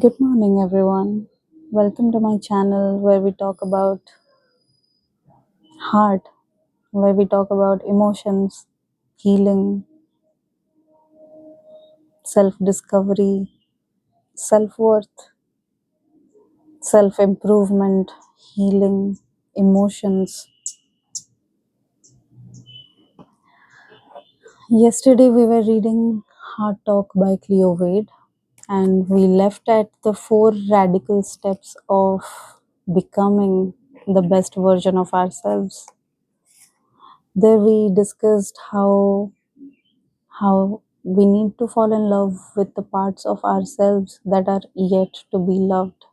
Good morning, everyone. Welcome to my channel where we talk about heart, where we talk about emotions, healing, self discovery, self worth, self improvement, healing, emotions. Yesterday, we were reading Heart Talk by Cleo Wade, and we left at the 4 radical steps of becoming the best version of ourselves. There, we discussed how we need to fall in love with the parts of ourselves that are yet to be loved,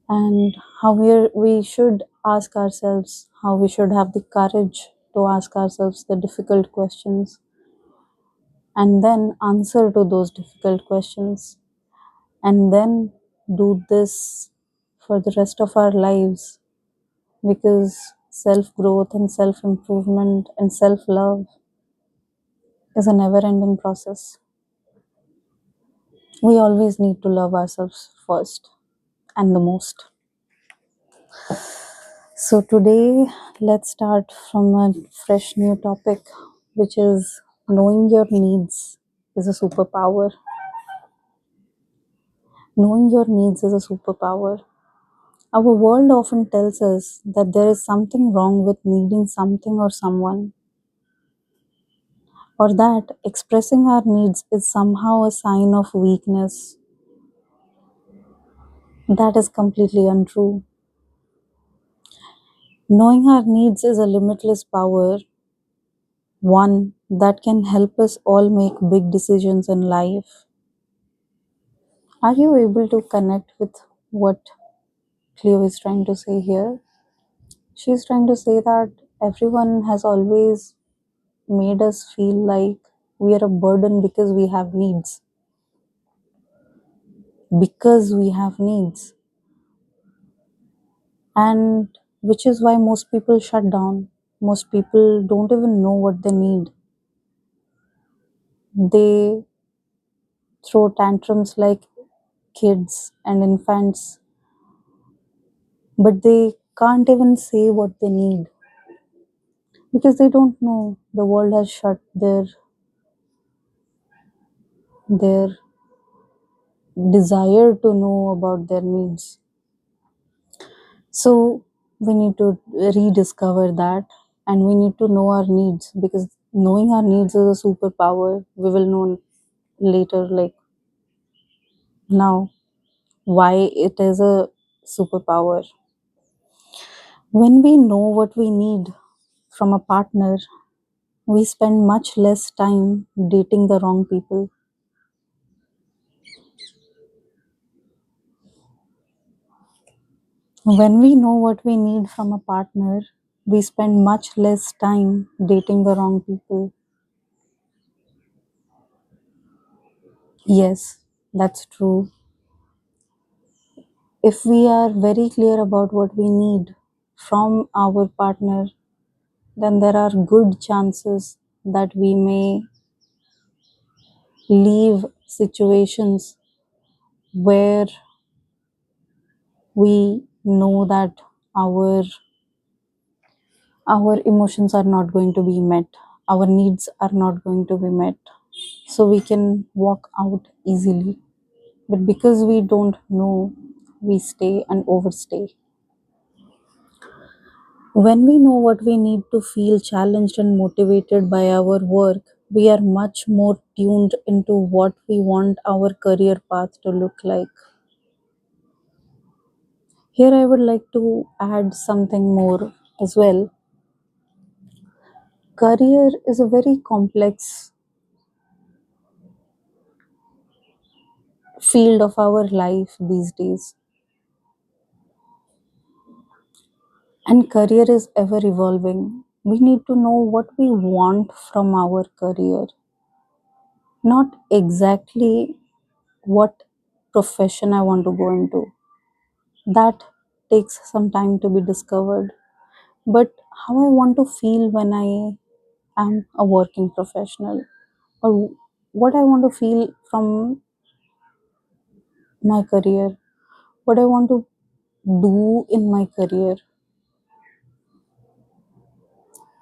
and how we should ask ourselves, how we should have the courage to ask ourselves the difficult questions and then answer to those difficult questions, and then do this for the rest of our lives, because self growth and self improvement and self love is a never ending process. We always need to love ourselves first and the most. So, today, let's start from a fresh new topic, which is knowing your needs is a superpower. Knowing your needs is a superpower. Our world often tells us that there is something wrong with needing something or someone, or that expressing our needs is somehow a sign of weakness. That is completely untrue. Knowing our needs is a limitless power, one that can help us all make big decisions in life. Are you able to connect with what Cleo is trying to say here? She's trying to say that everyone has always made us feel like we are a burden because we have needs. Because we have needs. And which is why most people shut down. Most people don't even know what they need. They throw tantrums like kids and infants, but they can't even say what they need because they don't know. The world has shut their desire to know about their needs. So we need to rediscover that, and we need to know our needs, because knowing our needs is a superpower. We will know later, like now, why it is a superpower. When we know what we need from a partner, we spend much less time dating the wrong people. When we know what we need from a partner, we spend much less time dating the wrong people. Yes, that's true. If we are very clear about what we need from our partner, then there are good chances that we may leave situations where we know that our our emotions are not going to be met, our needs are not going to be met, so we can walk out easily. But because we don't know, we stay and overstay. When we know what we need to feel challenged and motivated by our work, we are much more tuned into what we want our career path to look like. Here, I would like to add something more as well. Career is a very complex field of our life these days, and career is ever evolving. We need to know what we want from our career, not exactly what profession I want to go into. That takes some time to be discovered. But how I want to feel when I am a working professional, or what I want to feel from my career, what I want to do in my career.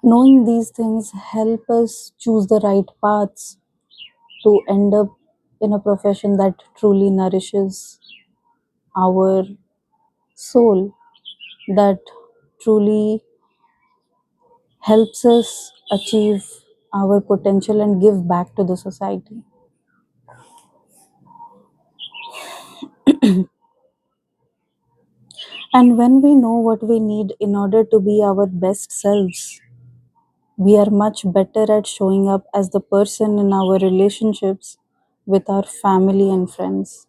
Knowing these things help us choose the right paths to end up in a profession that truly nourishes our soul, that truly helps us achieve our potential and give back to the society. And when we know what we need in order to be our best selves, we are much better at showing up as the person in our relationships with our family and friends.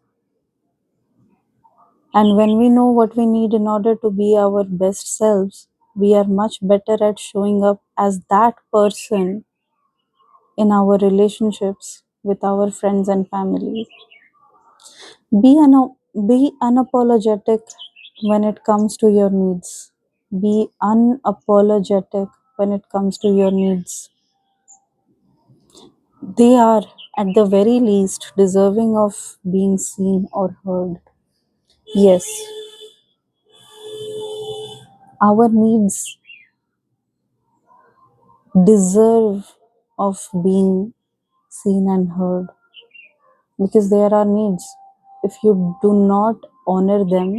And when we know what we need in order to be our best selves, we are much better at showing up as that person in our relationships with our friends and family. Be, be unapologetic when it comes to your needs. Be unapologetic when it comes to your needs. They are, at the very least, deserving of being seen or heard. Yes, our needs deserve of being seen and heard because they are our needs. If you do not honor them,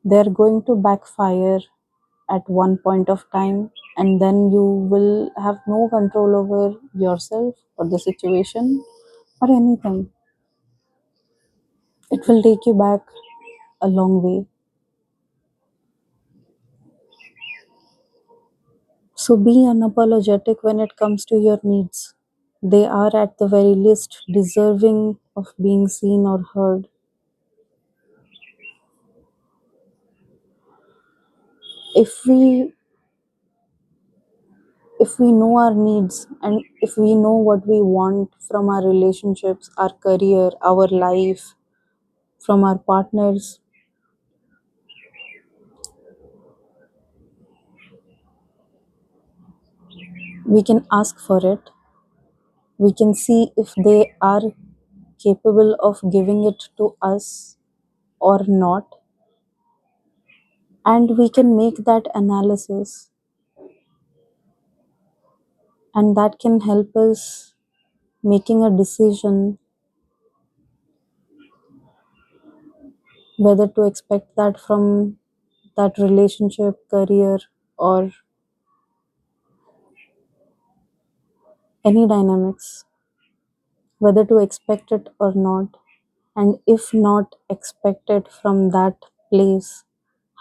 they are going to backfire at one point of time, and then you will have no control over yourself or the situation or anything. It will take you back a long way. So be unapologetic when it comes to your needs. They are at the very least deserving of being seen or heard. If we if we know our needs and if we know what we want from our relationships, our career, our life, from our partners, we can ask for it. We can see if they are capable of giving it to us or not, and we can make that analysis, and that can help us making a decision whether to expect that from that relationship, career, or any dynamics, whether to expect it or not. And if not expected from that place,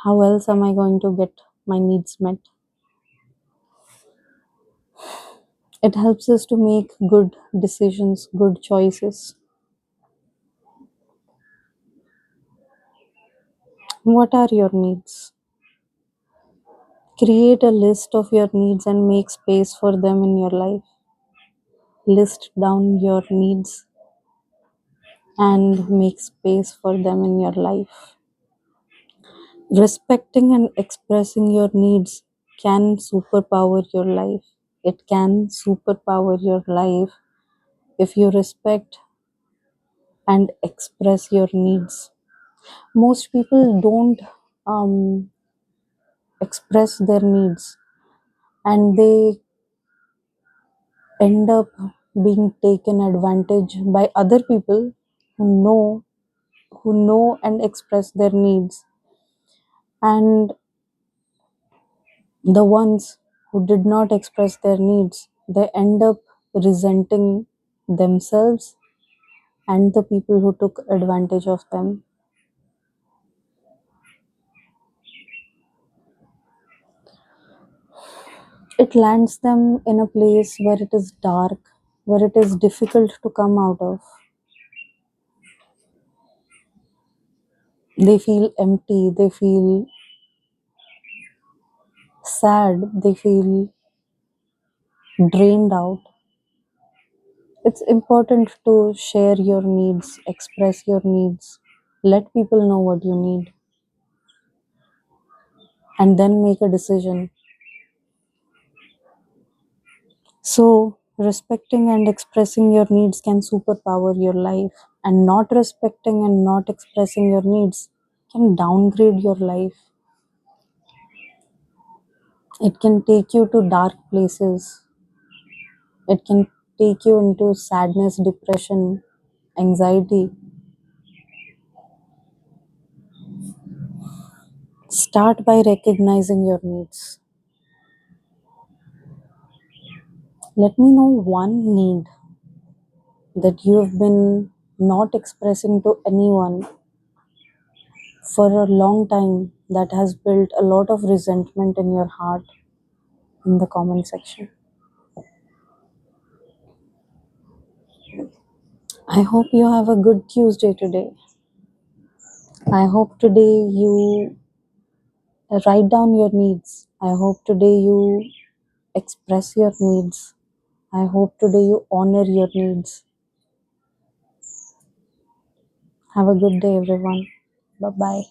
how else am I going to get my needs met? It helps us to make good decisions, good choices. What are your needs? Create a list of your needs and make space for them in your life. List down your needs and make space for them in your life. Respecting and expressing your needs can superpower your life. It can superpower your life if you respect and express your needs. Most people don't express their needs, and they end up being taken advantage by other people who know and express their needs, and the ones who did not express their needs, they end up resenting themselves and the people who took advantage of them. It lands them in a place where it is dark, where it is difficult to come out of. They feel empty, they feel sad, they feel drained out. It's important to share your needs, express your needs, let people know what you need, and then make a decision. So, Respecting and expressing your needs can superpower your life, and not respecting and not expressing your needs can downgrade your life. It can take you to dark places. It can take you into sadness, depression, anxiety. Start by recognizing your needs. Let me know one need that you have been not expressing to anyone for a long time that has built a lot of resentment in your heart in the comment section. I hope you have a good Tuesday today. I hope today you write down your needs. I hope today you express your needs. I hope today you honor your needs. Have a good day, everyone. Bye bye.